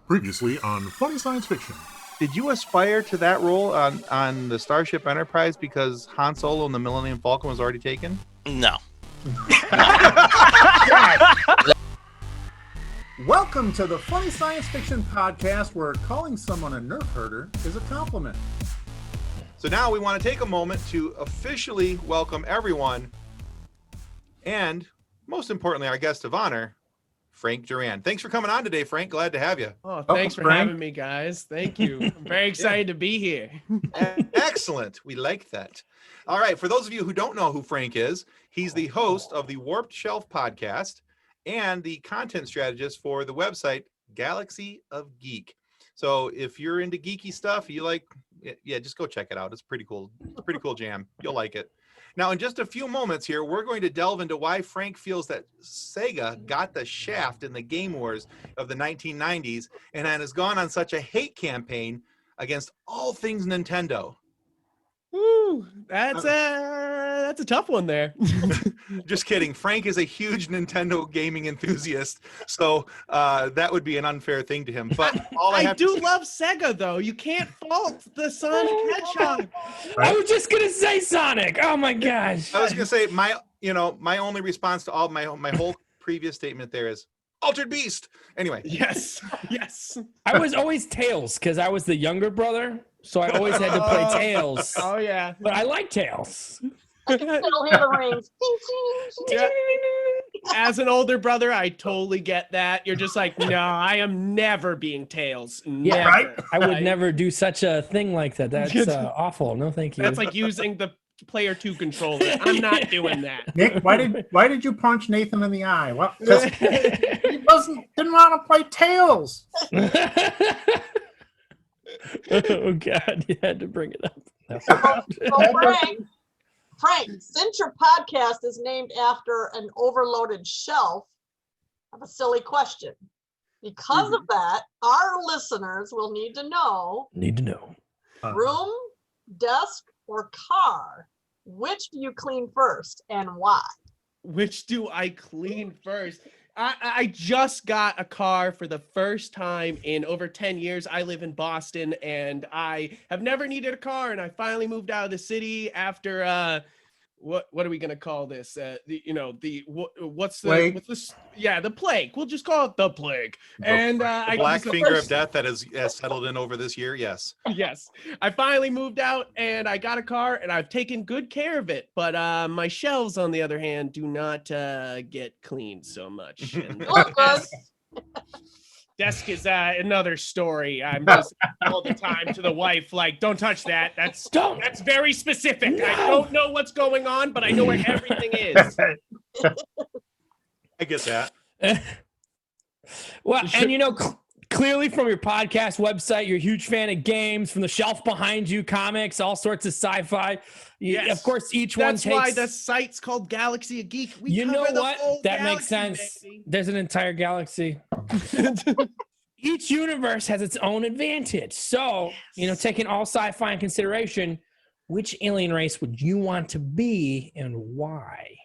Previously on Funny Science Fiction. Did you aspire to that role on the Starship Enterprise because Han Solo and the Millennium Falcon was already taken? No. Welcome to the Funny Science Fiction podcast, where calling someone a nerf herder is a compliment. So now we want to take a moment to officially welcome everyone, and most importantly, our guest of honor, Frank Duran. Thanks for coming on today, Frank. Glad to have you. Oh, thanks for having me, guys. Thank you. I'm very excited to be here. Excellent. We like that. All right. For those of you who don't know who Frank is, he's the host of the Warped Shelf podcast and the content strategist for the website Galaxy of Geek. So if you're into geeky stuff, you like, just go check it out. It's pretty cool. It's a pretty cool jam. You'll like it. Now, in just a few moments here, we're going to delve into why Frank feels that Sega got the shaft in the game wars of the 1990s and has gone on such a hate campaign against all things Nintendo. Woo, that's a tough one there. Just kidding. Frank is a huge Nintendo gaming enthusiast, so that would be an unfair thing to him. But I do love Sega, though. You can't fault the Sonic Hedgehog. I was just gonna say Sonic. Oh my gosh. I was gonna say my only response to all my whole previous statement there is Altered Beast. Anyway. Yes. I was always Tails because I was the younger brother, so I always had to play Tails. Oh yeah. But I like Tails. I can still hear the rings. Yeah. As an older brother, I totally get that. You're just like, no, I am never being Tails. Never. Yeah, right? I would never do such a thing like that. That's awful. No, thank you. That's like using the Player 2 controller. I'm not doing that. Nick, why did you punch Nathan in the eye? Well, he didn't want to play Tails. Oh God, you had to bring it up. So Frank, since your podcast is named after an overloaded shelf, I have a silly question. Because of that, our listeners will need to know. Room, desk, or car, which do you clean first and why? Which do I clean first? I just got a car for the first time in over 10 years. I live in Boston, and I have never needed a car, and I finally moved out of the city after what are we gonna call this? What's the plague. We'll just call it the plague. And the black finger of death that has settled in over this year. Yes. Yes. I finally moved out and I got a car and I've taken good care of it. But my shelves, on the other hand, do not get cleaned so much. And, desk is another story. I'm just all the time to the wife, like, don't touch that. That's very specific. No. I don't know what's going on, but I know where everything is. I get that. Well, and clearly from your podcast website, you're a huge fan of games, from the shelf behind you, comics, all sorts of sci-fi. Yes. Of course, each That's one takes... why the site's called Galaxy of Geek. You know what? That makes sense. Baby. There's an entire galaxy. Each universe has its own advantage. So, taking all sci-fi in consideration, which alien race would you want to be and why?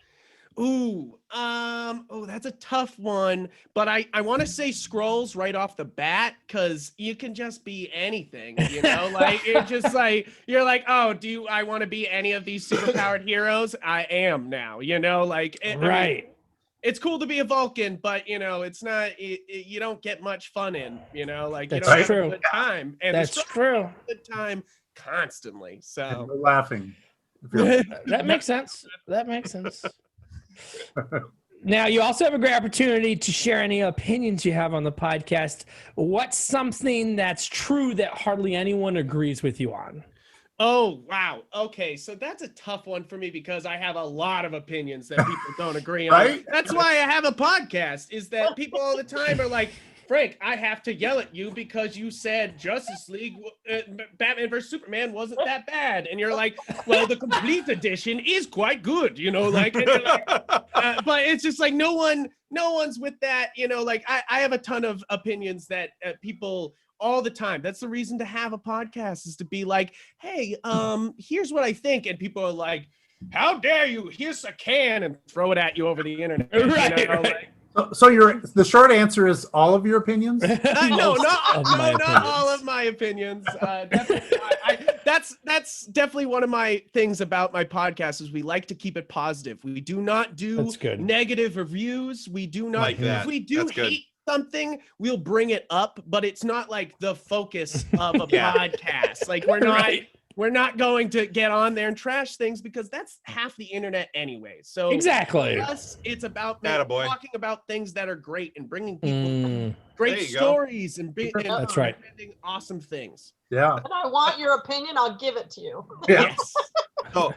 That's a tough one, but I want to say Skrulls right off the bat, because you can just be anything, like it's just like, you're like, oh, I want to be any of these superpowered heroes? I am now, right. I mean, it's cool to be a Vulcan, but it's not. You don't get much fun in. Like you don't have a good time. And that's true. Good time constantly. So no laughing. That makes sense. Now, you also have a great opportunity to share any opinions you have on the podcast. What's something that's true that hardly anyone agrees with you on? Oh, wow. Okay, so that's a tough one for me because I have a lot of opinions that people don't agree on. Right? That's why I have a podcast, is that people all the time are like, Frank, I have to yell at you because you said Justice League, Batman vs. Superman wasn't that bad. And you're like, well, the complete edition is quite good, but it's just like no one's with that, I have a ton of opinions that people all the time. That's the reason to have a podcast, is to be like, hey, here's what I think. And people are like, how dare you? Here's a can, and throw it at you over the internet. Right. So the short answer is all of your opinions? No, Most of my not opinions. all of my opinions. Definitely, that's definitely one of my things about my podcast is we like to keep it positive. We do not do That's good. negative reviews. We do not. Like that. If we do That's good. hate something, we'll bring it up, but it's not like the focus of a Yeah. podcast. Like we're not. Right. We're not going to get on there and trash things because that's half the internet anyway. So Exactly. for us, it's about Attaboy. talking about things that are great and bringing people Mm, great There you go. stories and, That's right. recommending awesome things. Yeah. And I want your opinion, I'll give it to you. Yeah. Yes. So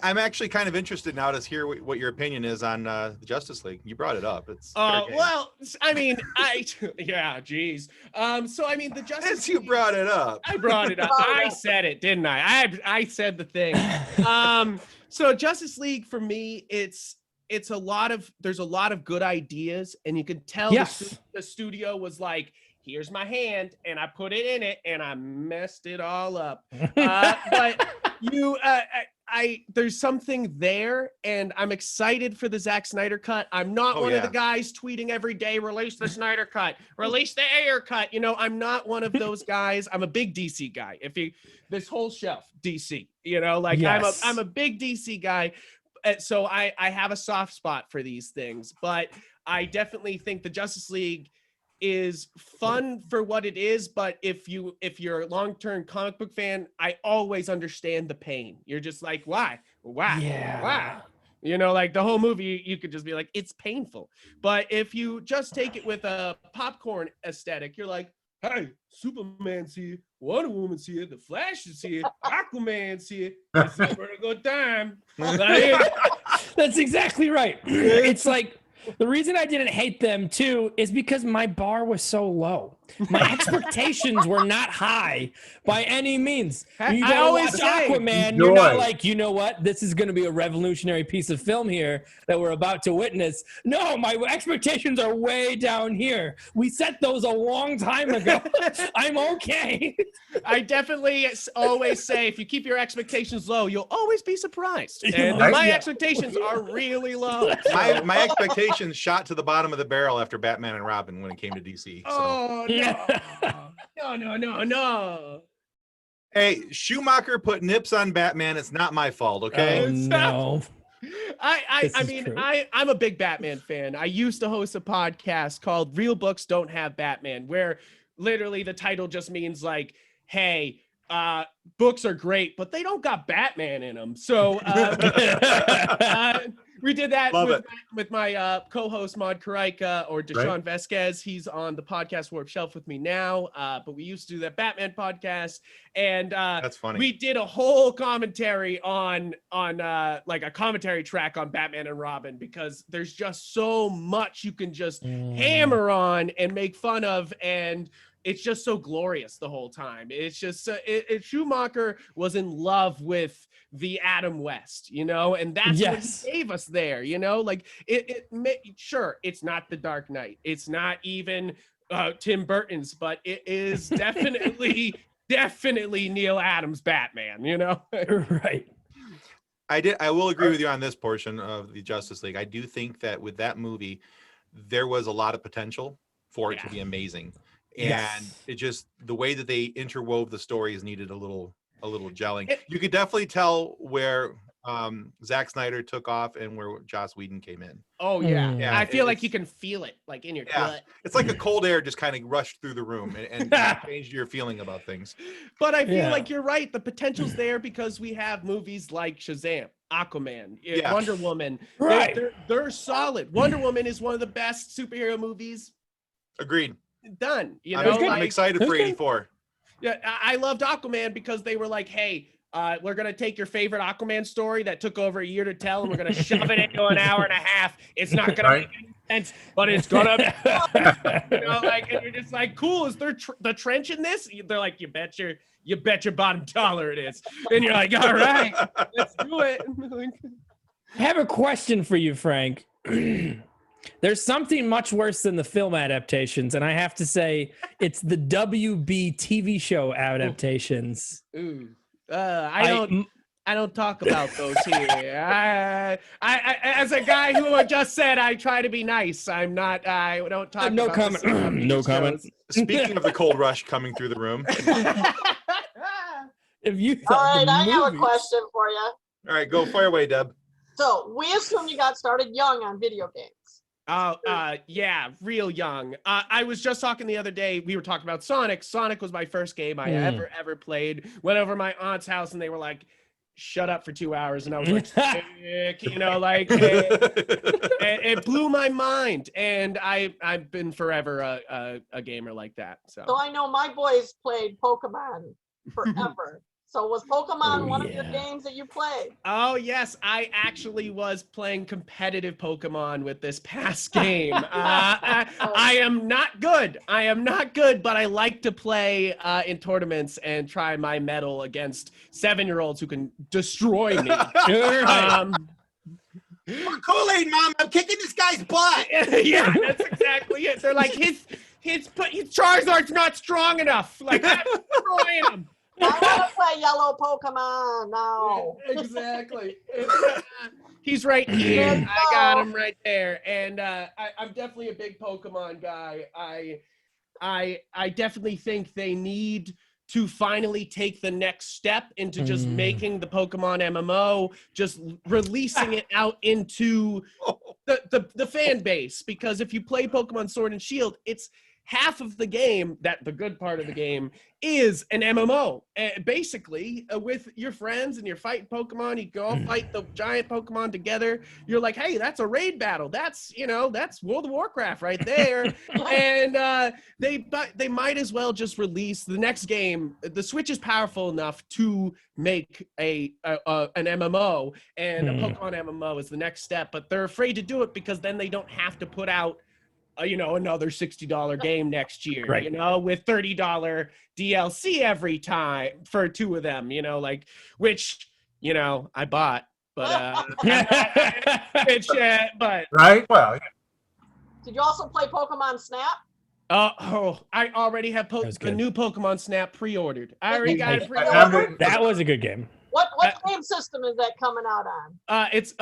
I'm actually kind of interested now to hear what your opinion is on the Justice League. You brought it up. It's fair game. Well, I mean, yeah, geez. So I mean, the Justice Since you League- brought it up. I brought it up. I said it, didn't I? I said the thing. So Justice League for me, it's a lot of there's a lot of good ideas, and you can tell Yes. the studio was like, here's my hand, and I put it in it, and I messed it all up. But you, there's something there, and I'm excited for the Zack Snyder cut. I'm not Oh, one of the yeah. guys tweeting every day, release the Snyder cut, release the Ayer cut. You know, I'm not one of those guys. I'm a big DC guy. This whole shelf, DC, you know, like Yes. I'm a big DC guy. So I have a soft spot for these things, but I definitely think the Justice League is fun for what it is, but if you're a long-term comic book fan, I always understand the pain. You're just like, why? Yeah. You know, like the whole movie, you could just be like, it's painful. But if you just take it with a popcorn aesthetic, you're like, hey, Superman's here, Wonder Woman's here, The Flash is here, Aquaman's here. It's a pretty good time. Like, That's exactly right. It's like the reason I didn't hate them too is because my bar was so low. My expectations were not high by any means. You I gotta always watch say, Aquaman, you're not enjoy. like, you know what? This is going to be a revolutionary piece of film here that we're about to witness. No, my expectations are way down here. We set those a long time ago. I'm okay. I definitely always say if you keep your expectations low, you'll always be surprised. And Right. my Yeah. expectations are really low. My expectations shot to the bottom of the barrel after Batman and Robin when it came to DC. So. Oh no. Hey, Schumacher put nips on Batman. It's not my fault, okay? Oh, no. I This is mean, true. I'm a big Batman fan. I used to host a podcast called Real Books Don't Have Batman, where literally the title just means like, hey, books are great, but they don't got Batman in them. So we did that Love with my co-host Maud Karaika or Deshaun Right. Vasquez. He's on the podcast Warp Shelf with me now, but we used to do that Batman podcast, and That's funny. we did a whole commentary on like a commentary track on Batman and Robin because there's just so much you can just hammer on and make fun of, and it's just so glorious the whole time. It's just Schumacher was in love with the Adam West, you know, and that's Yes. what gave us there, you know, like sure, it's not the Dark Knight, it's not even Tim Burton's, but it is definitely Neil Adams Batman, you know. Right. I will agree with you on this portion of the Justice League. I do think that with that movie, there was a lot of potential for it to Yeah. be amazing. Yes. And it just the way that they interwove the stories needed a little gelling. You could definitely tell where Zack Snyder took off and where Joss Whedon came in. Oh yeah, Yeah, I feel like it's- you can feel it, like in your Yeah. gut. It's like a cold air just kind of rushed through the room and changed your feeling about things. But I feel Yeah. like you're right. The potential's there because we have movies like Shazam, Aquaman, Yeah. Wonder Woman. Right. They're solid. Wonder Woman is one of the best superhero movies Agreed. done. You I'm, know, good. I'm like, excited for Okay. 84. yeah, I loved Aquaman because they were like, hey, we're gonna take your favorite Aquaman story that took over a year to tell, and we're gonna shove it into an hour and a half. It's not gonna Right. make any sense, but it's gonna, you know, like, and you're just like, cool. Is there the trench in this? They're like, you bet your bottom dollar it is. And you're like, all right, let's do it. I have a question for you, Frank. There's something much worse than the film adaptations, and I have to say it's the WB TV show adaptations. Ooh, I don't talk about those here. I as a guy who just said I try to be nice. I'm not. I don't talk. No about comment. the stuff No he comment. shows. Speaking of the cold rush coming through the room. If you All thought right, the I have a movies- question for you. All right, go fire away, Deb. So we assume you got started young on video games. Oh, yeah, real young. I was just talking the other day. We were talking about Sonic. Sonic was my first game I ever played. Went over to my aunt's house and they were like, "Shut up for 2 hours," and I was like, "Sick," you know, like it blew my mind. And I've been forever a gamer like that. So So I know my boys played Pokemon forever. So was Pokemon one of your yeah. games that you played? oh yes, I actually was playing competitive Pokemon with this past game. I am not good. I am not good, but I like to play in tournaments and try my mettle against 7-year-olds who can destroy me. Kool-Aid, Mom, I'm kicking this guy's butt. Yeah, that's exactly it. They're like, his Charizard's not strong enough. Like, I'm destroying him. I want to play yellow Pokemon now. Exactly. He's right here. I got him right there. And I'm definitely a big Pokemon guy. I definitely think they need to finally take the next step into just making the Pokemon MMO, just releasing it out into the fan base. Because if you play Pokemon Sword and Shield, it's half of the game, that the good part of the game, is an MMO. Basically, with your friends and you're fighting Pokemon, you go fight the giant Pokemon together. You're like, hey, that's a raid battle. That's, that's World of Warcraft right there. And they might as well just release the next game. The Switch is powerful enough to make an MMO, and a Pokemon MMO is the next step. But they're afraid to do it because then they don't have to put out another $60 game next year, Right. With $30 DLC every time for 2 of them, which, I bought, but, but. Right? Well, Did you also play Pokemon Snap? I already have That was the good. new Pokemon Snap pre-ordered. I already got it I pre-ordered. haven't- That was a good game. What game system is that coming out on? It's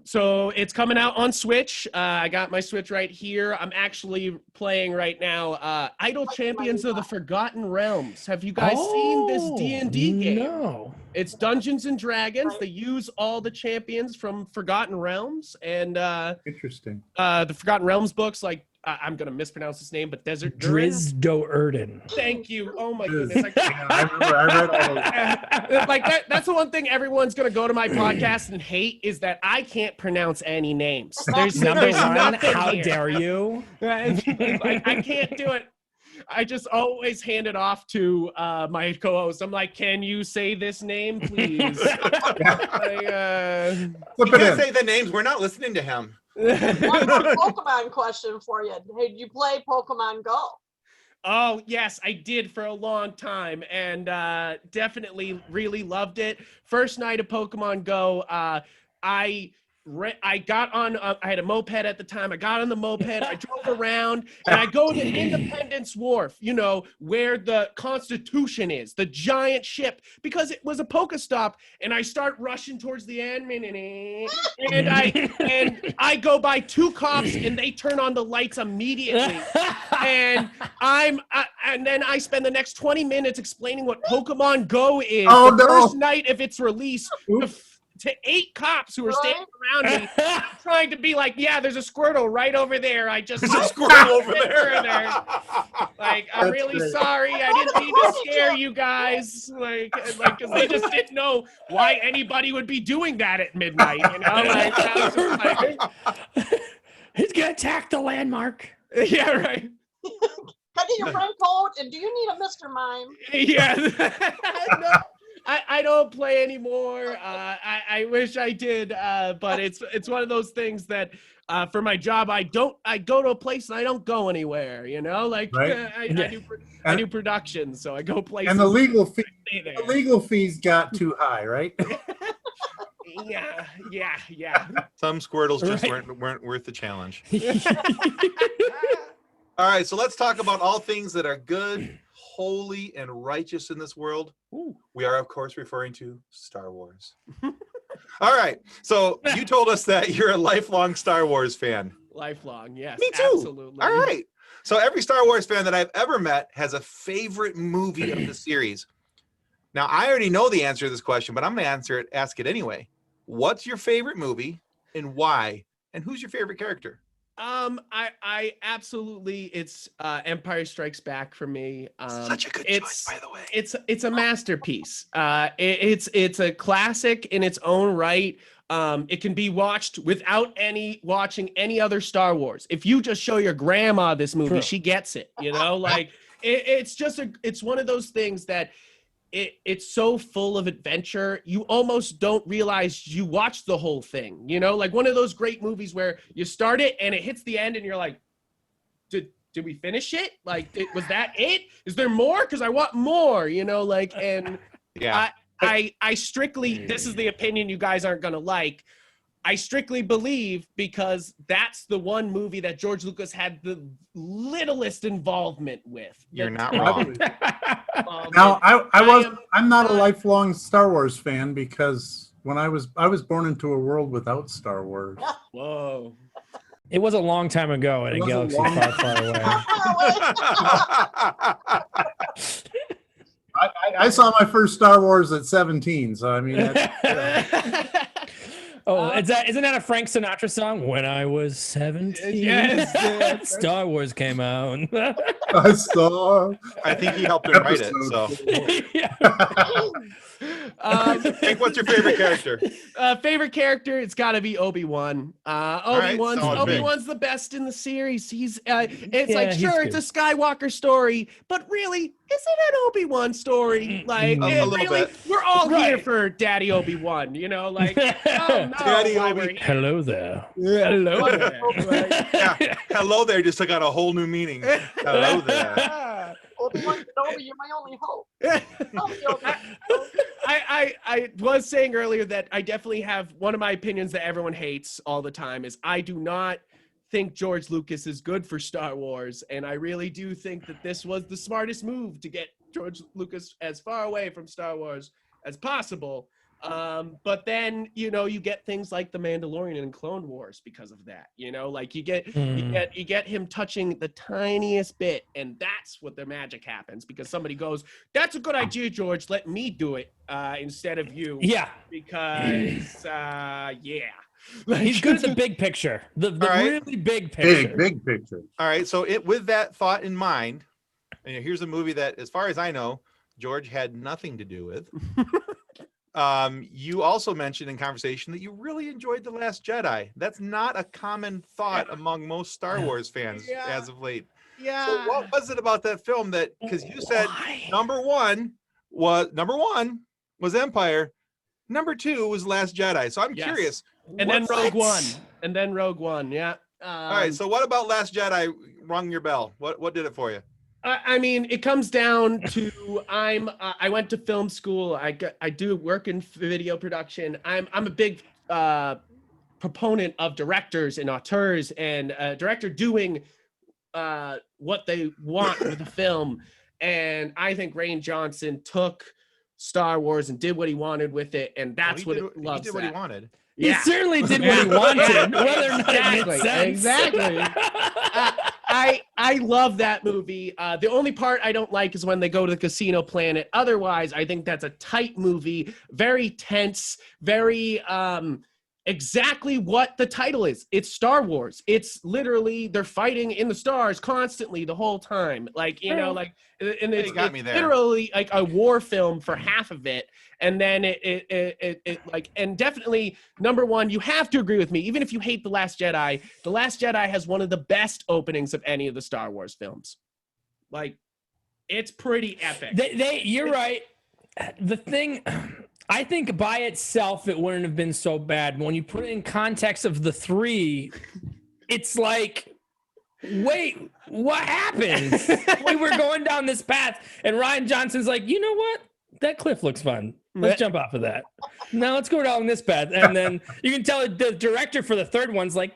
so it's coming out on Switch. I got my Switch right here. I'm actually playing right now Idle Champions of the Forgotten Realms. Have you guys seen this D&D game? No. It's Dungeons and Dragons. Right. They use all the champions from Forgotten Realms, and Interesting. the Forgotten Realms books, like I'm gonna mispronounce his name, but Desert Duran. Drizdo Erden. Thank you. Oh my Diz. goodness. I read all those. Like that's the one thing everyone's gonna go to my podcast and hate, is that I can't pronounce any names. There's Number there's one, nothing how here. dare you? Like, I can't do it. I just always hand it off to my co-host. I'm like, can you say this name, please? Flip You it can't in. say the names. We're not listening to him. One more Pokemon question for you. Hey, did you play Pokemon Go? Oh, yes, I did for a long time, and definitely really loved it. First night of Pokemon Go, I got on, I had a moped at the time. I got on the moped, I drove around, and I go to Independence Wharf, where the Constitution is, the giant ship, because it was a Pokestop, and I start rushing towards the end, and I go by 2 cops, and they turn on the lights immediately, and and then I spend the next 20 minutes explaining what Pokemon Go is. Oh, the no. first night of its release, Oops. to 8 cops who were standing around me, trying to be like, yeah, there's a Squirtle right over there. I just There's a squirrel over Further. there. Like, I'm That's really great. sorry. I didn't mean to scare you guys. Like, because they just didn't know why anybody would be doing that at midnight. Like, I was just like, He's gonna attack the landmark. yeah, right. Can I get your friend code? And do you need a Mr. Mime? Yeah. No, I don't play anymore. I wish I did, but it's one of those things that for my job I go to a place and I don't go anywhere. Like Right. I do production, so I go places. And the legal fee, stay there. the legal fees got too high, right? Yeah. Some Squirtles just Right. weren't worth the challenge. All right, so let's talk about all things that are good, holy and righteous in this world, Ooh. we are, of course, referring to Star Wars. All right. So you told us that you're a lifelong Star Wars fan. Lifelong, yes. Me too. Absolutely. All right. So every Star Wars fan that I've ever met has a favorite movie of the series. Now, I already know the answer to this question, but I'm going to ask it anyway. What's your favorite movie and why? And who's your favorite character? I absolutely, it's Empire Strikes Back for me. Such a good choice, by the way. It's a masterpiece. It's a classic in its own right. It can be watched without watching any other Star Wars. If you just show your grandma this movie, True. she gets it. You know, like it's one of those things that it's so full of adventure, you almost don't realize you watched the whole thing. You know, like one of those great movies where you start it and it hits the end and you're like, did we finish it? Like, was that it? Is there more? Because I want more. You know, like, and Yeah. I strictly, this is the opinion you guys aren't gonna like. I strictly believe because that's the one movie that George Lucas had the littlest involvement with. You're not wrong. Now, I'm not a not- lifelong Star Wars fan because when I was born into a world without Star Wars. Whoa. It was a long time ago in It a was a galaxy long far, far away. I saw my first Star Wars at 17, so I mean, that's, Oh, isn't that a Frank Sinatra song? When I was 17, Yes. Star Wars came out. I saw. I think he helped him write it. So, Yeah. Hank, what's your favorite character? Favorite character? It's got to be Obi-Wan. Obi-Wan's solid pick. Obi-Wan's the best in the series. He's it's Yeah, like he's sure good. it's a Skywalker story, but really, is it an Obi-Wan story? Like, A little really, bit. we're all here Right. for Daddy Obi-Wan. You know, like, oh no, Daddy why Obi- we're here. Hello there. Hello there. Yeah. Hello there just took on a whole new meaning. Hello there. Obi-Wan Kenobi, you're my only hope. I was saying earlier that I definitely have one of my opinions that everyone hates all the time is I do not think George Lucas is good for Star Wars, and I really do think that this was the smartest move to get George Lucas as far away from Star Wars as possible. But then, you know, you get things like The Mandalorian and Clone Wars because of that. You know, like you get him touching the tiniest bit, and that's what the magic happens because somebody goes, "That's a good idea, George. Let me do it instead of you." Yeah. Because yeah. He's good at the big picture. The All right. really big picture. big picture. All right. So with that thought in mind, and here's a movie that, as far as I know, George had nothing to do with. You also mentioned in conversation that you really enjoyed The Last Jedi. That's not a common thought among most Star Wars fans as of late. Yeah. So what was it about that film that, because you said Why? number one was Empire, number 2 was Last Jedi. So I'm Yes. curious. And then what's- Rogue One. Yeah. All right. So what about Last Jedi rung your bell? What did it for you? I mean, it comes down to I went to film school. I do work in video production. I'm a big proponent of directors and auteurs and director doing what they want with a film. And I think Rian Johnson took Star Wars and did what he wanted with it, and that's Well, what it loves. he did what he wanted. He certainly did what he wanted, whether or not it made sense. Exactly. I love that movie. The only part I don't like is when they go to the casino planet. Otherwise, I think that's a tight movie, very tense, very exactly what the title is. It's Star Wars. It's literally they're fighting in the stars constantly the whole time. Like, you know, like, and it's, You got me there. literally like a war film for half of it. And then it like, and definitely number one, you have to agree with me. Even if you hate The Last Jedi has one of the best openings of any of the Star Wars films. Like, it's pretty epic. You're right. The thing, I think by itself, it wouldn't have been so bad. When you put it in context of the 3, it's like, wait, what happened? We were going down this path, and Rian Johnson's like, you know what? That cliff looks fun. Let's jump off of that. Now let's go down this path. And then you can tell the director for the 3rd one's like,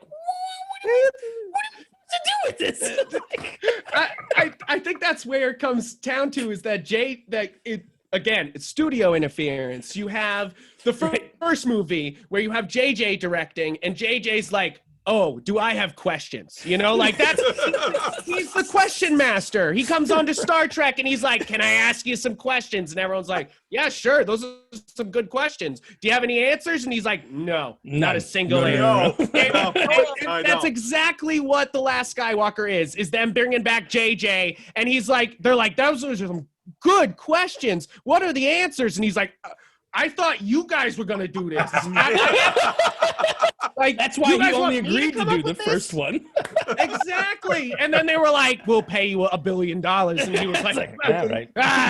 to do with this? I think that's where it comes down to is that it's studio interference. You have the first movie where you have JJ directing, and JJ's like, oh, do I have questions? You know, like he's the question master. He comes on to Star Trek and he's like, can I ask you some questions? And everyone's like, yeah, sure. Those are some good questions. Do you have any answers? And he's like, no, not a single answer. And that's exactly what The Last Skywalker is them bringing back JJ. And he's like, they're like, those are some good questions. What are the answers? And he's like, I thought you guys were going to do this. Like, that's why he only agreed to do the first one. Exactly. And then they were like, we'll pay you $1 billion. And he was like,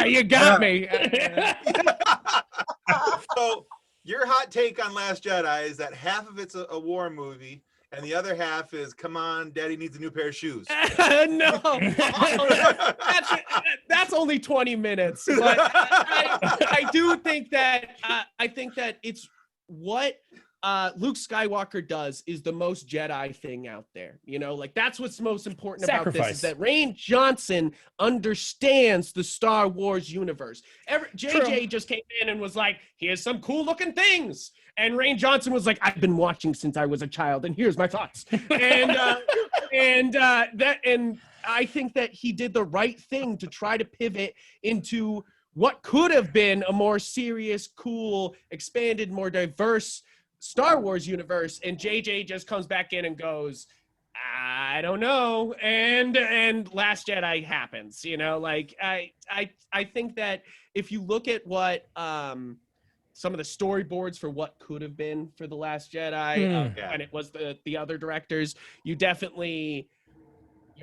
you got me. So your hot take on Last Jedi is that half of it's a war movie and the other half is, come on, Daddy needs a new pair of shoes. No. That's only 20 minutes. But I do think that it's what Luke Skywalker does is the most Jedi thing out there. You know, like that's what's most important about this is that Rian Johnson understands the Star Wars universe. JJ just came in and was like, here's some cool looking things. And Rian Johnson was like, I've been watching since I was a child, and here's my thoughts. And I think that he did the right thing to try to pivot into what could have been a more serious, cool, expanded, more diverse Star Wars universe. And JJ just comes back in and goes, I don't know. And Last Jedi happens, you know, like I think that if you look at what some of the storyboards for what could have been for The Last Jedi, and it was the other directors, you're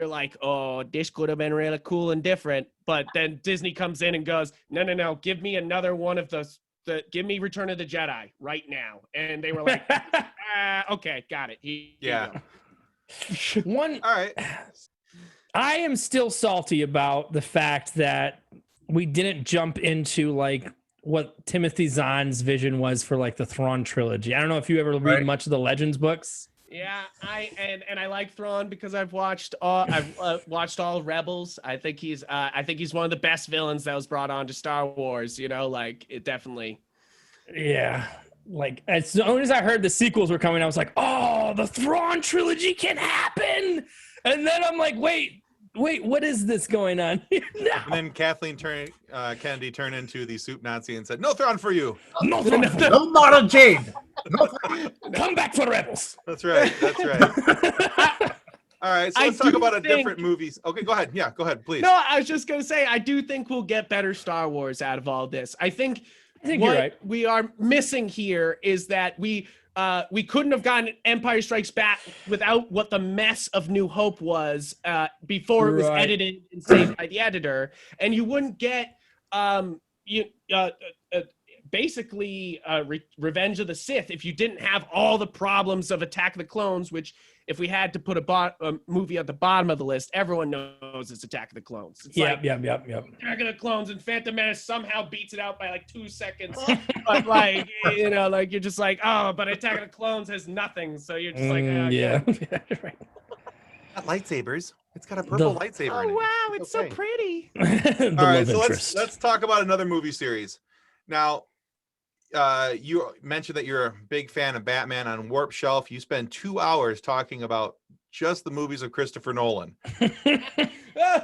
like, oh, this could have been really cool and different. But then Disney comes in and goes, no, give me another one of give me Return of the Jedi right now. And they were like, okay, got it. All right. I am still salty about the fact that we didn't jump into like what Timothy Zahn's vision was for like the Thrawn trilogy. I don't know if you ever read much of the Legends books. Yeah, I like Thrawn because I've watched all Rebels. I think he's one of the best villains that was brought on to Star Wars. You know, like it definitely. Yeah, like as soon as I heard the sequels were coming, I was like, oh, the Thrawn trilogy can happen. And then I'm like, wait, what is this going on here now? And then Kathleen Kennedy turned into the soup Nazi and said, no Thrawn for you. No Thrawn for you. No Mara Jade. No. Come back for Rebels. That's right. All right, so let's talk about different movies. Okay, go ahead. Yeah, go ahead, please. No, I was just going to say, I do think we'll get better Star Wars out of all this. I think what you're right. We are missing here is that we couldn't have gotten Empire Strikes Back without what the mess of New Hope was before it was edited and saved by the editor, and you wouldn't get basically Revenge of the Sith if you didn't have all the problems of Attack of the Clones, which if we had to put a movie at the bottom of the list, everyone knows it's Attack of the Clones. It's yep. Attack of the Clones, and Phantom Menace somehow beats it out by like 2 seconds. But like, you know, like you're just like, oh, but Attack of the Clones has nothing. So you're just like, yeah. Right. Got lightsabers. It's got a purple lightsaber in it. Wow, it's so pretty. All right, so let's talk about another movie series. Now, you mentioned that you're a big fan of Batman on Warp Shelf. You spend 2 hours talking about just the movies of Christopher Nolan.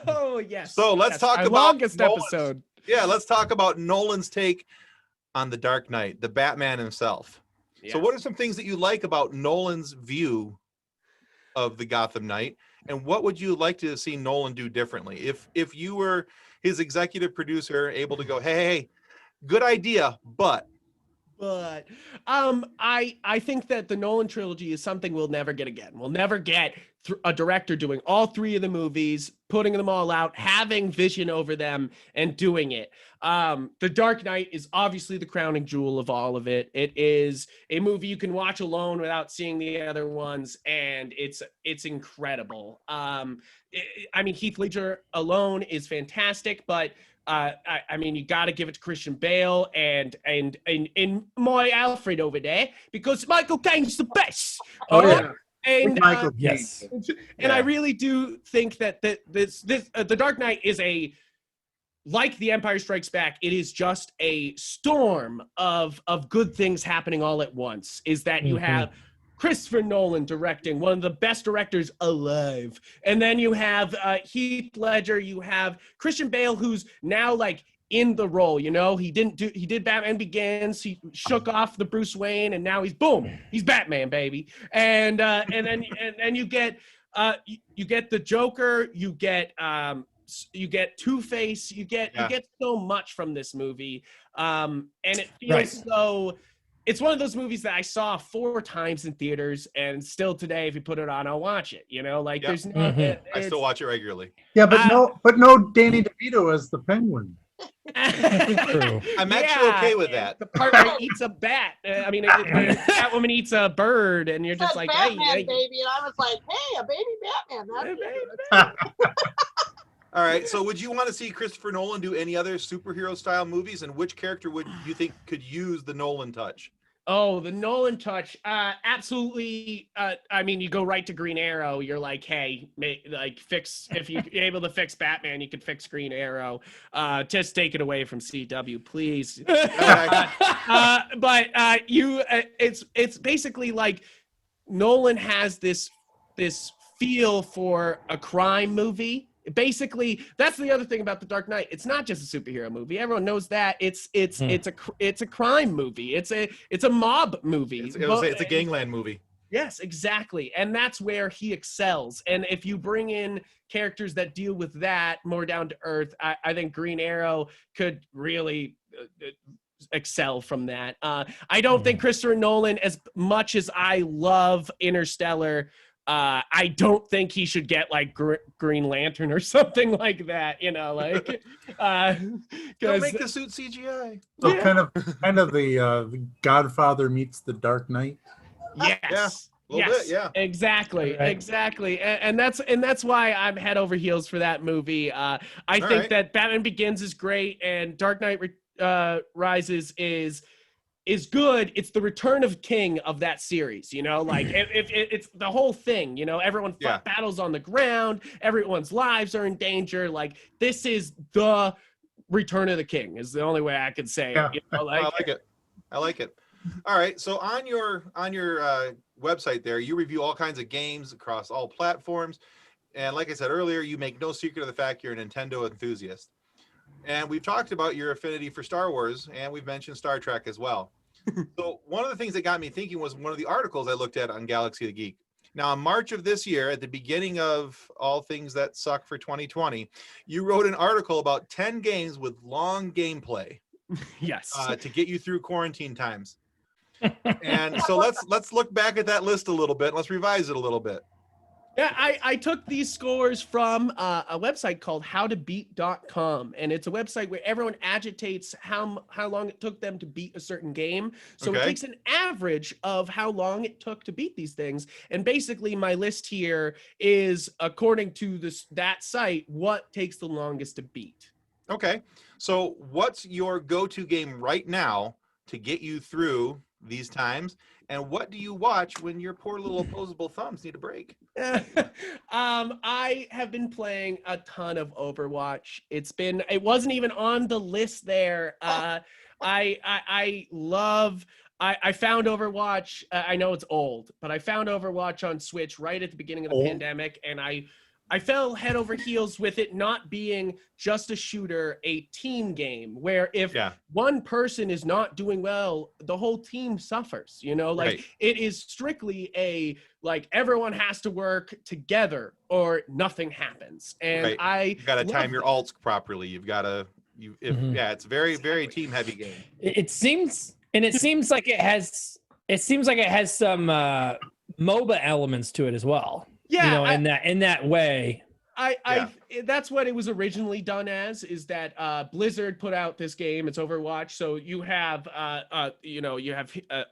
Oh, yes. So let's talk about longest episode. Yeah, let's talk about Nolan's take on The Dark Knight, the Batman himself. Yes. So what are some things that you like about Nolan's view of the Gotham Knight, and what would you like to see Nolan do differently? If you were his executive producer, able to go, hey, good idea, but I think that the Nolan trilogy is something we'll never get again. We'll never get a director doing all 3 of the movies, putting them all out, having vision over them, and doing it. The Dark Knight is obviously the crowning jewel of all of it. It is a movie you can watch alone without seeing the other ones, and it's incredible. I mean, Heath Ledger alone is fantastic, but I mean, you got to give it to Christian Bale and my Alfred over there, because Michael Caine's the best. Oh, yeah. And With Michael Yes. Keaton. and I Yeah. really do think that this The Dark Knight is like The Empire Strikes Back. It is just a storm of good things happening all at once. Is that you Mhm. have Christopher Nolan directing, one of the best directors alive, and then you have Heath Ledger. You have Christian Bale, who's now like in the role. You know, he did Batman Begins. He shook off the Bruce Wayne, and now he's Batman, baby. And then you get you get the Joker. You get Two-Face. You get so much from this movie, and it feels Right. so. It's one of those movies that I saw 4 times in theaters, and still today, if you put it on, I'll watch it. You know, like Yep. there's no. Mhm. I still watch it regularly. Yeah, but Ah. no Danny DeVito as the Penguin. True. I'm actually okay with that. The part where he eats a bat. I mean, Catwoman eats a bird, and you're It just said like, Batman, hey, baby, and I was like, hey, a baby Batman. That's All right. So would you want to see Christopher Nolan do any other superhero style movies? And which character would you think could use the Nolan touch? Oh, the Nolan touch. Absolutely. I mean, you go right to Green Arrow. You're like, hey, fix, if you're able to fix Batman, you could fix Green Arrow. Just take it away from CW, please. It's basically like Nolan has this feel for a crime movie. Basically, that's the other thing about The Dark Knight. It's not just a superhero movie. Everyone knows that. It's a crime movie. It's a mob movie. It's a gangland movie. Yes, exactly. And that's where he excels. And if you bring in characters that deal with that more down to earth, I think Green Arrow could really excel from that. I don't think Christopher Nolan, as much as I love Interstellar, I don't think he should get like Green Lantern or something like that, you know, like Don't make the suit CGI. So kind of the Godfather meets the Dark Knight. Yes. A little bit, yeah. Exactly, Right. exactly, and that's why I'm head over heels for that movie. I think right. that Batman Begins is great, and Dark Knight Rises is good. It's the return of king of that series, you know, like if it's the whole thing, you know, everyone battles on the ground, everyone's lives are in danger. Like this is the return of the king is the only way I could say it. You know, like, I like it. All right. So on your website there, you review all kinds of games across all platforms. And like I said earlier, you make no secret of the fact you're a Nintendo enthusiast. And we've talked about your affinity for Star Wars, and we've mentioned Star Trek as well. So one of the things that got me thinking was one of the articles I looked at on Galaxy the Geek. Now, in March of this year, at the beginning of all things that suck for 2020, you wrote an article about 10 games with long gameplay yes. to get you through quarantine times. And so let's look back at that list a little bit. Let's revise it a little bit. Yeah, I took these scores from a website called howtobeat.com, and it's a website where everyone agitates how long it took them to beat a certain game. So it takes an average of how long it took to beat these things. And basically my list here is, according to that site, what takes the longest to beat. Okay. So what's your go-to game right now to get you through these times? And what do you watch when your poor little opposable thumbs need a break? I have been playing a ton of Overwatch. It wasn't even on the list there. I found Overwatch. I know it's old, but I found Overwatch on Switch right at the beginning of the pandemic, and I fell head over heels with it not being just a shooter, a team game where if one person is not doing well, the whole team suffers, you know, like it is strictly everyone has to work together or nothing happens. And you got to time your alts properly. You've got to, it's very, very team heavy game. It seems like it has some MOBA elements to it as well. Yeah, you know, in that way. That's what it was originally done as, is that Blizzard put out this game. It's Overwatch. So you have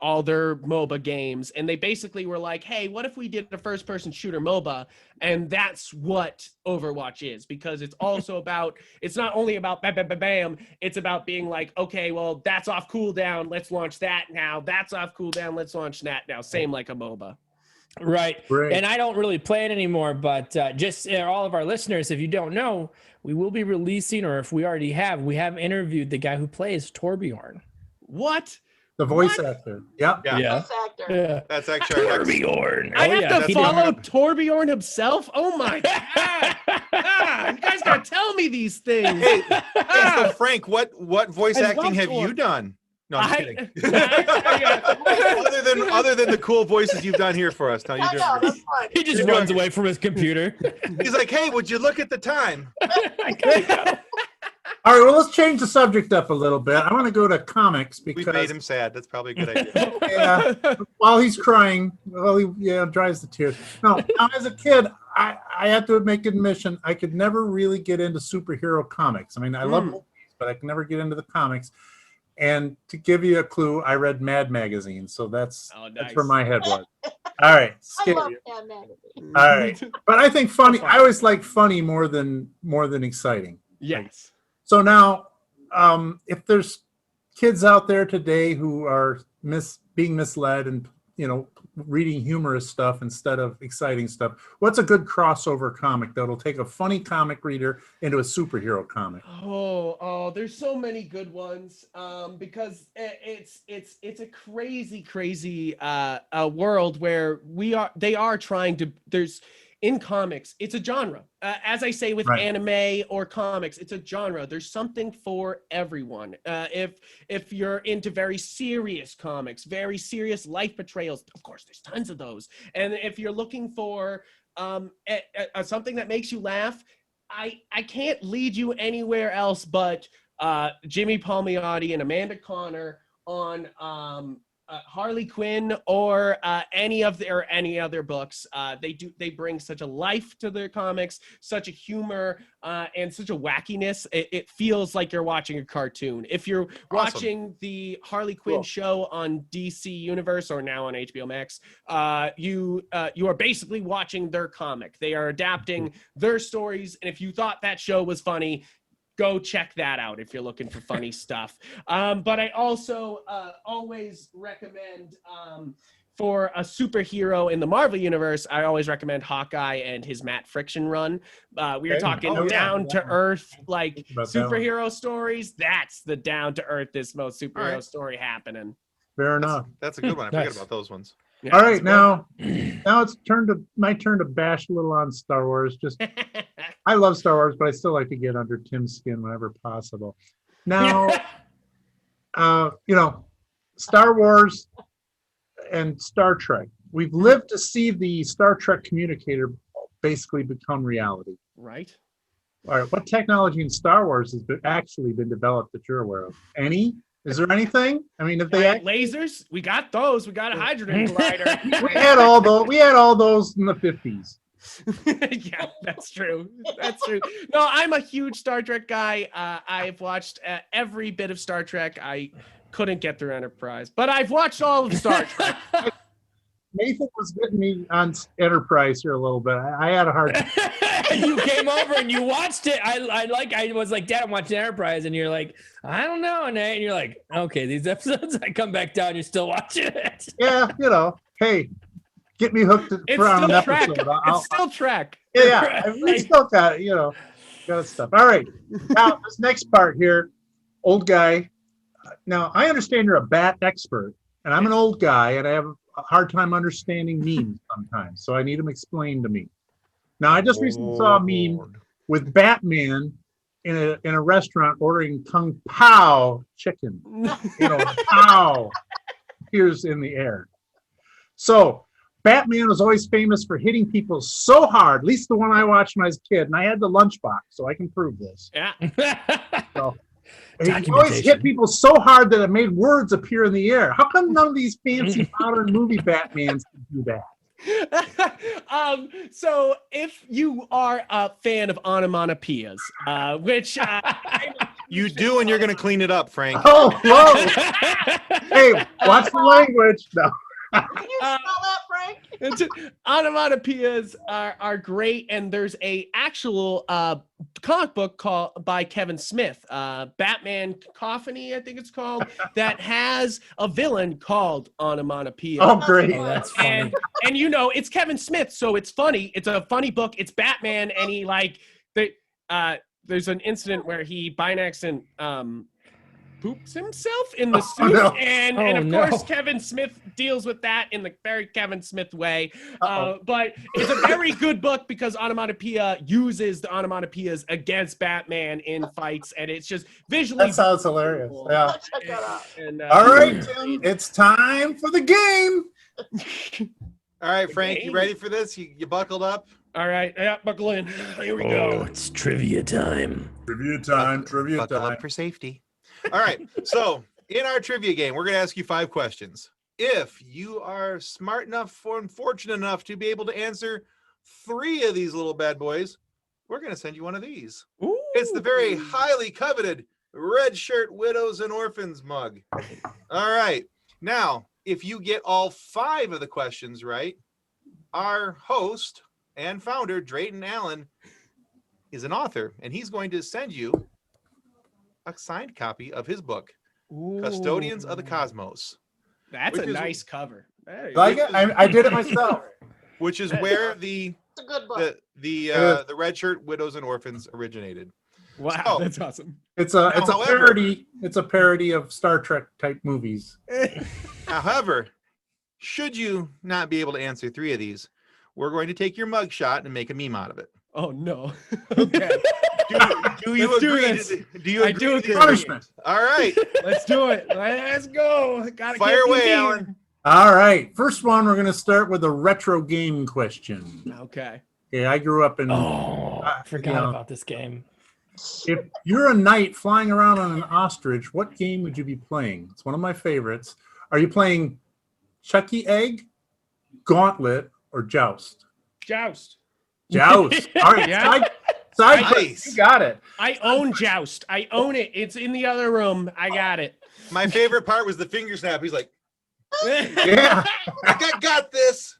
all their MOBA games, and they basically were like, hey, what if we did a first person shooter MOBA? And that's what Overwatch is, because it's also about, it's not only about bam, bam, bam, bam. It's about being like, okay, well, that's off cooldown. Let's launch that now. That's off cooldown. Let's launch that now. Same like a MOBA. Right. Great. And I don't really play it anymore, but just all of our listeners, if you don't know, we will be releasing, or if we already have, we have interviewed the guy who plays Torbjorn. What? The voice What? actor. Yep. Yeah. Voice actor. Yeah. That's actually our next. Torbjorn. I have That's to coming follow up. Torbjorn himself? Oh my God. You guys gotta tell me these things. Hey, so Frank, what voice I acting love have you Thor. done? No, I'm just kidding. I- other than the cool voices you've done here for us. No, you're I doing know, great. that's fine. He just You're runs doing- away from his computer. He's like, hey, would you look at the time? I gotta go. All right, well, let's change the subject up a little bit. I want to go to comics We've made because him sad. That's probably a good idea. yeah, while he's crying, well, he dries the tears. No, now, as a kid, I have to make an admission, I could never really get into superhero comics. I mean, I love movies, but I could never get into the comics. And to give you a clue, I read Mad magazine, so that's where my head was. All right, I skip love it. Mad Magazine. All right, but I think funny. fun. I always like funny more than exciting. Yes. So now, if there's kids out there today who are being misled and reading humorous stuff instead of exciting stuff, what's a good crossover comic that'll take a funny comic reader into a superhero comic? Oh, there's so many good ones. Because it's a crazy world where they are trying to. In comics, it's a genre. As I say with Right. anime or comics, it's a genre. There's something for everyone. If you're into very serious comics, very serious life portrayals, of course, there's tons of those. And if you're looking for something that makes you laugh, I can't lead you anywhere else but Jimmy Palmiotti and Amanda Connor on Harley Quinn or any other books. They bring such a life to their comics, such a humor and such a wackiness. It feels like you're watching a cartoon. If you're watching the Harley Quinn show on DC Universe or now on HBO Max, you are basically watching their comic. They are adapting their stories, and if you thought that show was funny, go check that out if you're looking for funny stuff. But I also always recommend for a superhero in the Marvel Universe, I always recommend Hawkeye and his Matt Friction run. We are talking down to earth, like superhero stories. That's the down to earthest most superhero story happening. Fair enough. That's a good one. I forget about those ones. Yeah, All right, now it's my turn to bash a little on Star Wars. Just I love Star Wars, but I still like to get under Tim's skin whenever possible. Now, Star Wars and Star Trek. We've lived to see the Star Trek communicator basically become reality. Right. All right, what technology in Star Wars has actually been developed that you're aware of? Any? Is there anything? I mean, if they lasers, we got those. We got a hydrogen collider. we had all those. We had all those in the 50s. Yeah, that's true. That's true. No, I'm a huge Star Trek guy. I've watched every bit of Star Trek. I couldn't get through Enterprise, but I've watched all of Star Trek. Nathan was getting me on Enterprise here a little bit. I had a hard time. You came over and you watched it. I was like, Dad, I'm watching Enterprise, and you're like, I don't know, and you're like, okay, these episodes. I come back down, you're still watching it. Yeah, hey, get me hooked for an episode. It's still Trek. Yeah, we still got it, got stuff. All right, now this next part here, old guy. Now I understand you're a bat expert, and I'm an old guy, and I have a hard time understanding memes sometimes, so I need them explained to me. Now I just recently saw a meme with Batman in a restaurant ordering Kung Pao chicken. Pow appears in the air. So Batman was always famous for hitting people so hard, at least the one I watched when I was a kid, and I had the lunchbox, so I can prove this. Yeah. So, he always hit people so hard that it made words appear in the air. How come none of these fancy modern movie Batmans can do that? So if you are a fan of onomatopoeias, which you do, and you're going to clean it up, Frank. Oh, whoa! Hey, watch the language. No. Can you spell that, Frank? Onomatopoeias are great, and there's a actual comic book by Kevin Smith, Batman Cacophony, I think it's called, that has a villain called Onomatopoeia. Oh, great. Oh, that's funny. And it's Kevin Smith, so it's funny. It's a funny book. It's Batman, and he there's an incident where he by an accident poops himself in the suit, no. and of course Kevin Smith deals with that in the very Kevin Smith way. But it's a very good book because Onomatopoeia uses the onomatopoeias against Batman in fights, and it's just visually. That sounds hilarious. cool. Yeah. Check that out. And, All right, Tim, it's time for the game. All right, Frank, you ready for this? You buckled up? All right, yeah, buckle in. Here we Oh, go. it's trivia time. Trivia time. Buckle up for safety. All right, so in our trivia game, we're going to ask you 5 questions. If you are smart enough and fortunate enough to be able to answer 3 of these little bad boys, we're going to send you one of these. Ooh. It's the very highly coveted Red Shirt Widows and Orphans mug. All right, now, if you get all 5 of the questions right, our host and founder, Drayton Allen, is an author, and he's going to send you a signed copy of his book, Custodians of the Cosmos. That's which a is- nice cover. There you Like go. it? I did it myself. Which is where the It's a good book. the Red Shirt Widows and Orphans originated. Wow, So- that's awesome. It's a however- parody. It's a parody of Star Trek type movies. However, should you not be able to answer 3 of these, we're going to take your mug shot and make a meme out of it. Oh no. Okay, Do you Let's do agree? this. Do you I agree? do to these agree. Punishment. All right, let's do it. Let's go. Gotta fire get away, these in. Alan. All right. First one, we're going to start with a retro game question. Okay. Okay, I grew up in. Oh, I forgot Yeah. about this game. If you're a knight flying around on an ostrich, what game would you be playing? It's one of my favorites. Are you playing Chucky Egg, Gauntlet, or Joust? Joust. Joust. All right. Yeah. Side Nice. quest. You got it. I own Joust. I own it. It's in the other room. I got it. My favorite part was the finger snap. He's like, Yeah. I got this.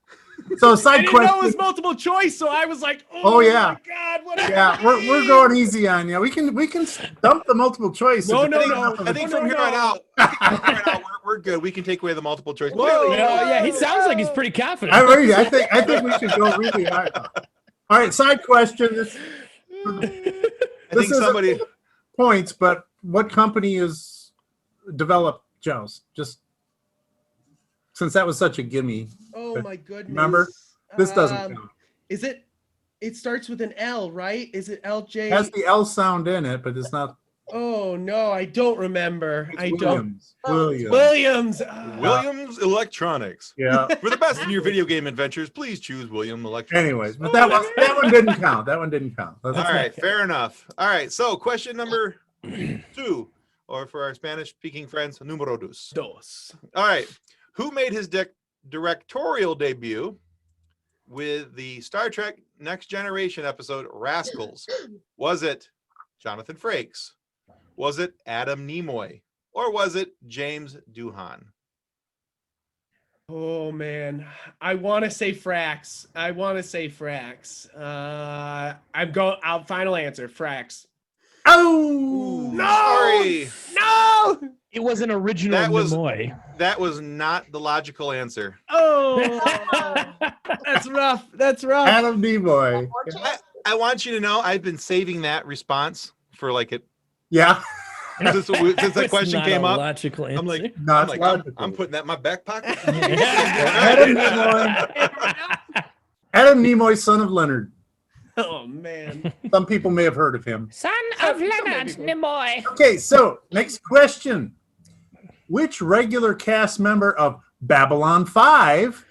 So I side didn't know it quest. was multiple choice, so I was like, Oh, yeah. my God, what Yeah, we're going easy on you. We can dump the multiple choice. No, if no, it's no. enough of I a- think No, from here no. on out, we're good. We can take away the multiple choice. Whoa. Clearly, Yeah, he sounds like he's pretty confident. I agree. I think we should go really high. All right, side question. This I this think is somebody. points, but what company has developed Joust? Just since that was such a gimme. Oh my goodness. Remember? This doesn't Um, count. Is it? It starts with an L, right? Is it LJ? It has the L sound in it, but it's not. Oh no, I don't remember. It's I don't. Williams. Williams. Williams. Williams Electronics. Yeah. For the best in your video game adventures, please choose William Electronics. Anyways, but that one didn't count. That one didn't count. All right, fair enough. All right, so question number 2, or for our Spanish-speaking friends, número dos. Dos. All right, who made his directorial debut with the Star Trek Next Generation episode Rascals? Was it Jonathan Frakes? Was it Adam Nimoy? Or was it James Doohan? Oh man, I want to say Frax. I'm going. Final answer, Frax. Oh No! Sorry, No. It was an original That was- Nimoy. that was not the logical answer. Oh, that's rough. That's rough. Adam Nimoy. More chances. I want you to know I've been saving that response for like it Yeah. since that It's question not came a up. logical I'm like, answer. Not I'm putting that in my back pocket. Adam Nimoy. Adam Nimoy, son of Leonard. Oh man. Some people may have heard of him. Son of Leonard Nimoy. Okay, so next question. Which regular cast member of Babylon 5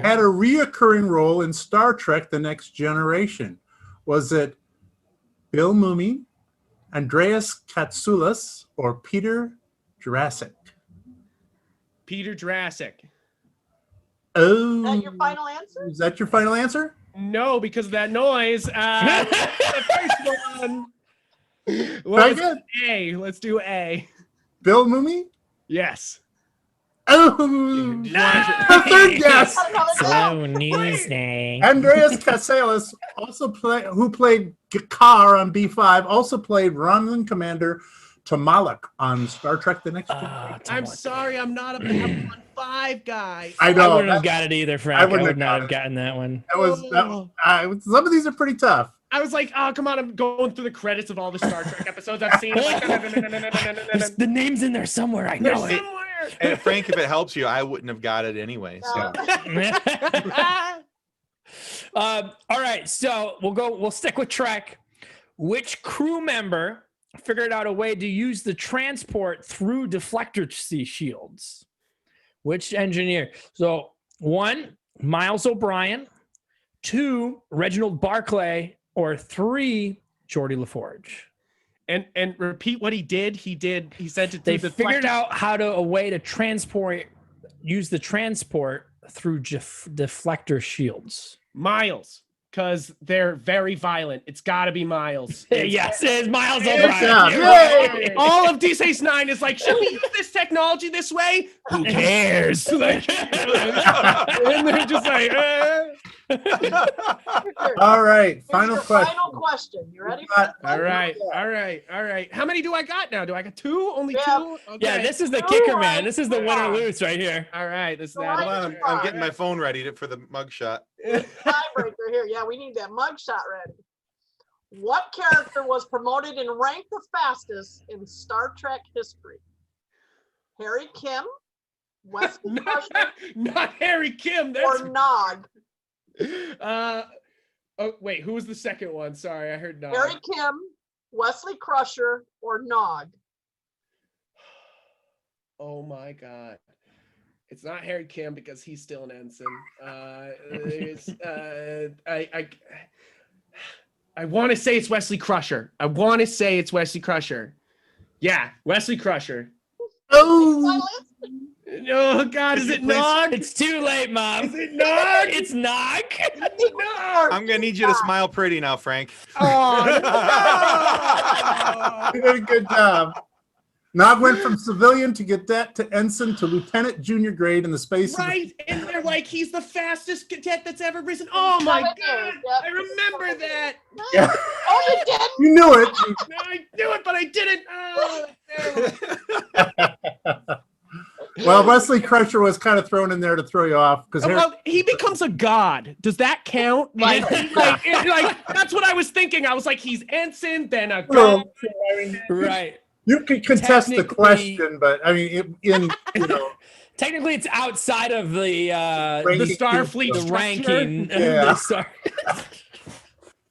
had a reoccurring role in Star Trek The Next Generation? Was it Bill Mumy, Andreas Katsoulas, or Peter Jurassic? Peter Jurassic. Oh, Is that your final answer? is that your final answer? No, because of that noise. The first one. Very Was good. A. Let's do A. Bill Mumy? Yes. Oh, Do you the third guess. Another guess. Slow news day. Andreas Casalis, who played G'Kar on B5, also played Romulan Commander Tomalak on Star Trek: The Next Generation. I'm sorry, I'm not a Babylon 5 guy. I I know. wouldn't have got it either, Frank. I wouldn't would have not got have it. gotten that one. Some of these are pretty tough. I was like, oh, come on, I'm going through the credits of all the Star Trek episodes I've seen. I'm like, The name's in there somewhere. I they're know it. somewhere. And Frank, if it helps you, I wouldn't have got it anyway. So All right, so we'll stick with Trek. Which crew member figured out a way to use the transport through deflector shields? Which engineer? So 1, Miles O'Brien, 2, Reginald Barclay, or 3, Geordie LaForge. And repeat what he did. He sent it They through the figured deflector- out a way to use the transport through deflector shields. Miles, because they're very violent. It's got to be Miles. Yes, it is Miles Good O'Brien. job. You're Yay! right. All of D Space Nine is like, should we use this technology this way? Who cares? Like, and they're just like, All right, Here's final your question. Final question. You ready? all right. How many do I got now? Do I got 2? Only Yeah. 2? Okay. Yeah, this is the All kicker, right. man. This is the win or lose right here. All right. This is All that. right. hold on, I'm getting my phone ready for the mugshot. Tiebreaker here. Yeah, we need that mugshot ready. What character was promoted in rank the fastest in Star Trek history? Harry Kim, Wesley Crusher, Not Harry Kim. That's or Nog? oh wait, who was the second one? Sorry, I heard Nog. Harry Kim, Wesley Crusher, or Nog? Oh my god. It's not Harry Kim because he's still an ensign. I want to say it's Wesley Crusher. Yeah, Wesley Crusher. Oh, Oh god, is it Nog? It's too late, Mom. Is it Nog? It's Nog. Nog. I'm gonna need you to smile pretty now, Frank. Oh, no. you did a good job. Nog went from civilian to cadet to ensign to lieutenant junior grade in the space. Right, and they're like, he's the fastest cadet that's ever risen. Oh my 7 god, years, yep. I remember that. Yeah, Oh, you did? you knew it. No, I knew it, but I didn't. Oh, that's terrible. Well, Wesley Crusher was kind of thrown in there to throw you off because Well, he becomes a god. Does that count? Like, that's what I was thinking. I was like, he's ensign, then a god. Right. you could contest the Technically- question, but I mean, Technically, it's outside of the Ranking. Starfleet the structure. ranking. of Yeah. the Star-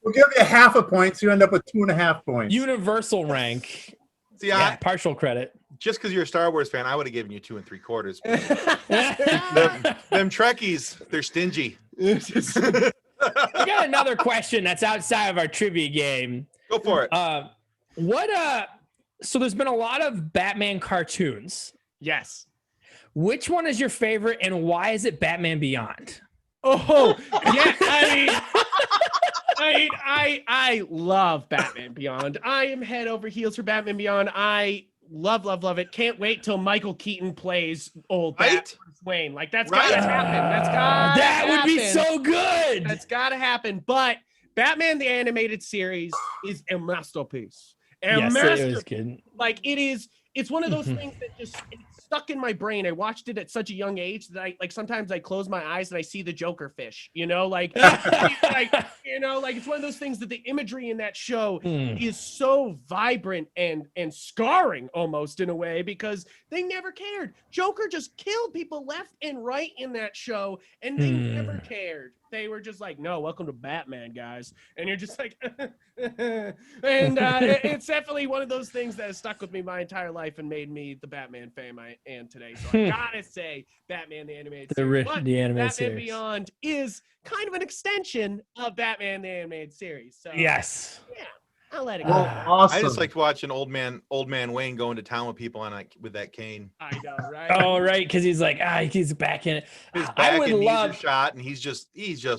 we'll give you half a point, so you end up with 2.5 points. Universal rank. See, Yeah, partial credit. just because you're a Star Wars fan, I would have given you 2 3/4. We Them Trekkies, they're stingy. got another question that's outside of our trivia game. Go for it. So there's been a lot of Batman cartoons. Yes. Which one is your favorite, and why is it Batman Beyond? Oh, yeah. I love Batman Beyond. I am head over heels for Batman Beyond. I love it. Can't wait till Michael Keaton plays old Right? Bruce Wayne. Like that's Right. gotta happen. That's gotta That would be happen. so good. That's gotta happen. But Batman the Animated Series is a masterpiece. Yes, it was good. Like it's one of those things that just it's stuck in my brain. I watched it at such a young age that I sometimes I close my eyes and I see the Joker fish, like it's one of those things that the imagery in that show is so vibrant and scarring almost in a way because they never cared. Joker just killed people left and right in that show and they never cared. They were just like, no, welcome to Batman, guys. And you're just like, and it's definitely one of those things that has stuck with me my entire life and made me the Batman fan I am today. So I gotta say, Batman the Animated Series. But The animated Batman series. Beyond is kind of an extension of Batman the Animated Series. So Yes. yeah, I'll let it go. Well, awesome. I just liked watching old man Wayne going to town with people with that cane. I know, right? Oh, right, because he's like, he's back in it. His I back would and knees are love shot, and he just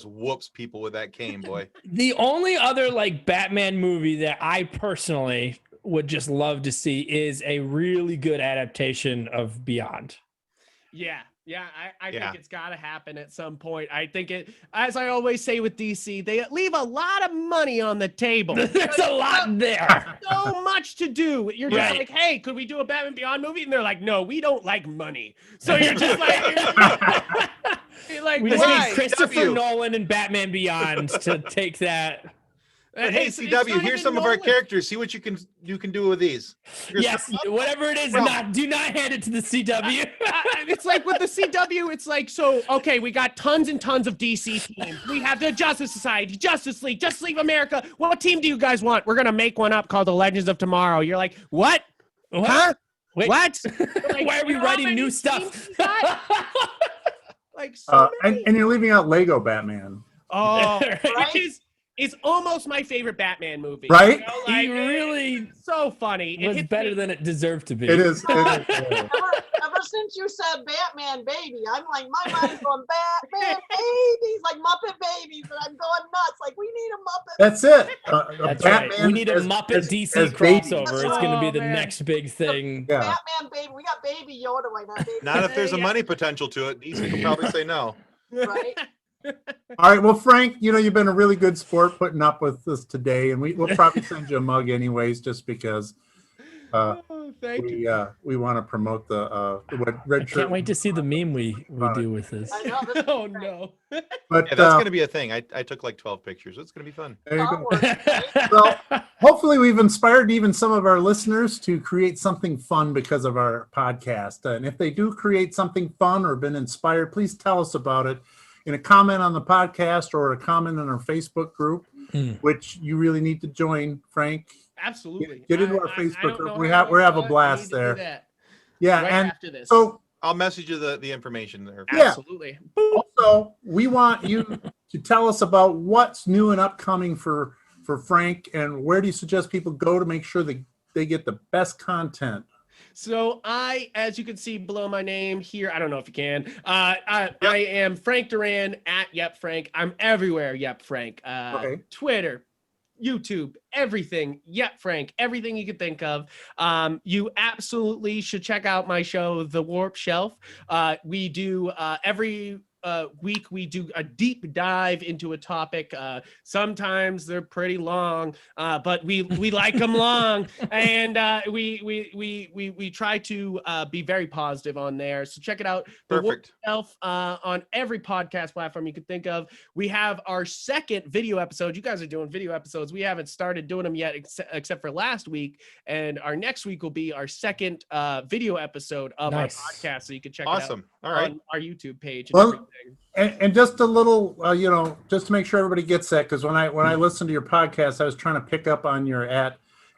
whoops people with that cane, boy. the only other like Batman movie that I personally would just love to see is a really good adaptation of Beyond. Yeah, I Yeah. think it's got to happen at some point. I think it, as I always say with DC, they leave a lot of money on the table. There's a lot there. So much to do. You're just Right. like, hey, could we do a Batman Beyond movie? And they're like, no, we don't like money. So you're just like, you're like, We just why? need Christopher CW. Nolan and Batman Beyond to take that. Hey, it's CW, not here's even some of our Nolan. characters. See what you can do with these. Here's Yes, whatever it is, Well- do not hand it to the CW. It's like with the CW, it's like, so, okay, we got tons and tons of DC teams. We have the Justice Society, Justice League of America. What team do you guys want? We're going to make one up called the Legends of Tomorrow. You're like, what? What? Huh? Wait. What? Like, Why are we you know how writing many new teams stuff? we got? Like, so many. And you're leaving out Lego Batman, Oh, Right? which is almost my favorite Batman movie. right? You know, He like, really it's so funny. It was hits better me- than it deserved to be. It is. Ever since you said Batman baby, I'm like, my mind's going Batman babies, like Muppet babies, and I'm going nuts. Like, we need a Muppet. That's it. That's Batman right. We need a as- Muppet as- DC as baby. crossover. It's going to be Oh, the man. next big thing. Yeah. Batman baby. We got baby Yoda right now, baby. Not if there's a Yeah. money potential to it. DC could probably say no. Right? All right. Well, Frank, you've been a really good sport putting up with us today, and we'll probably send you a mug anyways, just because Oh, thank you. we want to promote the red I shirt. can't wait to see the meme we do with this. I know. This Oh, no. But Yeah, that's going to be a thing. I took like 12 pictures. It's going to be fun. there you go. artwork, right? Well, hopefully we've inspired even some of our listeners to create something fun because of our podcast. And if they do create something fun or been inspired, please tell us about it in a comment on the podcast or a comment in our Facebook group, which you really need to join, Frank. Absolutely. Get into our I Facebook don't group. know We how, have a but blast we need to there. do that Yeah. right And after this. so I'll message you the information there. Yeah. Absolutely. also, we want you to tell us about what's new and upcoming for Frank, and where do you suggest people go to make sure that they get the best content? So as you can see below my name here, I don't know if you can. I am Frank Duran at Yep Frank. I'm everywhere. Yep Frank. Okay. Twitter, YouTube, everything. Yep Frank. Everything you could think of. You absolutely should check out my show, The Warp Shelf. We do every week we do a deep dive into a topic. Sometimes they're pretty long, but we like them long, and we try to be very positive on there. So check it out. The Warp Perfect. Shelf on every podcast platform you could think of. We have our second video episode. You guys are doing video episodes. We haven't started doing them yet, except for last week. And our next week will be our second video episode of Nice. our podcast. So you can check Awesome. it All out right. on our YouTube page. And Well, everything. And just a little, just to make sure everybody gets that, because when I listened to your podcast, I was trying to pick up on your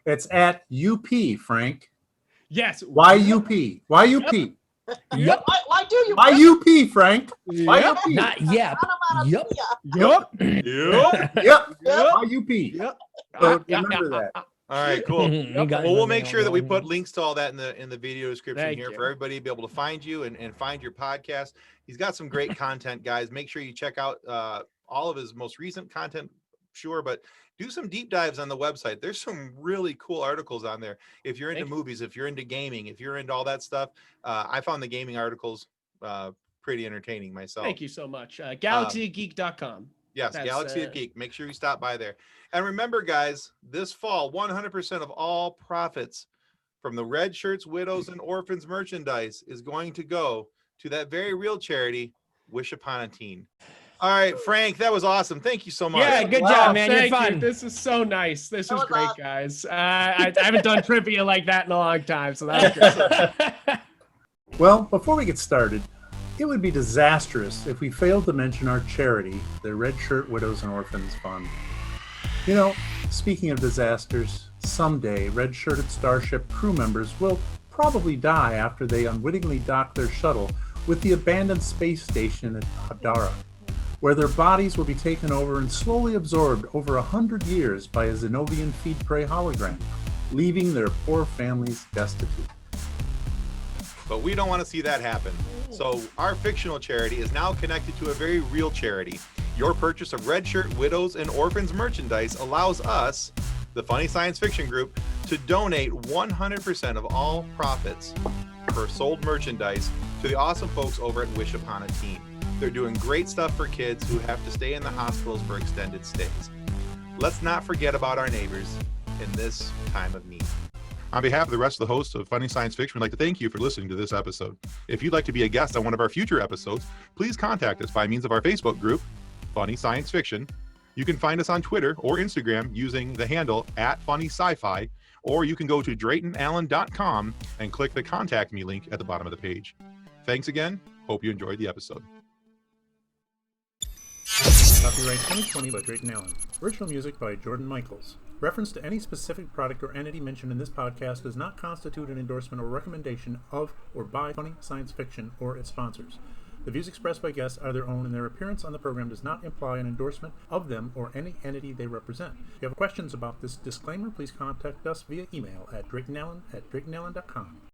it's at UP, Frank. Yes. YUP. YUP. Yup. Why do you? Why UP, Frank? Why Yep. UP? Not yet. Yup. Yup. Yep. Yep. Yep. Why UP? Yep. So remember that. All right, cool. You got Well, we'll it. make sure that we put links to all that in the video description Thank here you. for everybody to be able to find you and find your podcast. He's got some great content, guys. Make sure you check out all of his most recent content, sure, but do some deep dives on the website. There's some really cool articles on there. If you're into Thank you. movies, if you're into gaming, if you're into all that stuff, I found the gaming articles pretty entertaining myself. Thank you so much. GalaxyGeek.com. Yes, That's, Galaxy of Geek. Make sure you stop by there. And remember, guys, this fall, 100% of all profits from the Red Shirts, Widows, and Orphans merchandise is going to go to that very real charity, Wish Upon a Teen. All right, Frank, that was awesome. Thank you so much. Yeah, good Wow, job, man. You're Thank you. fun. This is so nice. This That was was great, awesome. guys. I haven't done trivia like that in a long time, so that was good. Well, before we get started, it would be disastrous if we failed to mention our charity, the Red Shirt Widows and Orphans Fund. Speaking of disasters, someday red-shirted Starship crew members will probably die after they unwittingly dock their shuttle with the abandoned space station at Hadara, where their bodies will be taken over and slowly absorbed over 100 years by a Zenovian feed-prey hologram, leaving their poor families destitute. But we don't want to see that happen. So our fictional charity is now connected to a very real charity. Your purchase of Red Shirt, Widows, and Orphans merchandise allows us, the Funny Science Fiction Group, to donate 100% of all profits for sold merchandise to the awesome folks over at Wish Upon a Teen. They're doing great stuff for kids who have to stay in the hospitals for extended stays. Let's not forget about our neighbors in this time of need. On behalf of the rest of the hosts of Funny Science Fiction, we'd like to thank you for listening to this episode. If you'd like to be a guest on one of our future episodes, please contact us by means of our Facebook group, Funny Science Fiction. You can find us on Twitter or Instagram using the handle @FunnySci-Fi, or you can go to DraytonAllen.com and click the Contact Me link at the bottom of the page. Thanks again. Hope you enjoyed the episode. Copyright 2020 by Drayton Allen. Original music by Jordan Michaels. Reference to any specific product or entity mentioned in this podcast does not constitute an endorsement or recommendation of or by Funny Science Fiction or its sponsors. The views expressed by guests are their own, and their appearance on the program does not imply an endorsement of them or any entity they represent. If you have questions about this disclaimer, please contact us via email at DraytonAllen@DraytonAllen.com.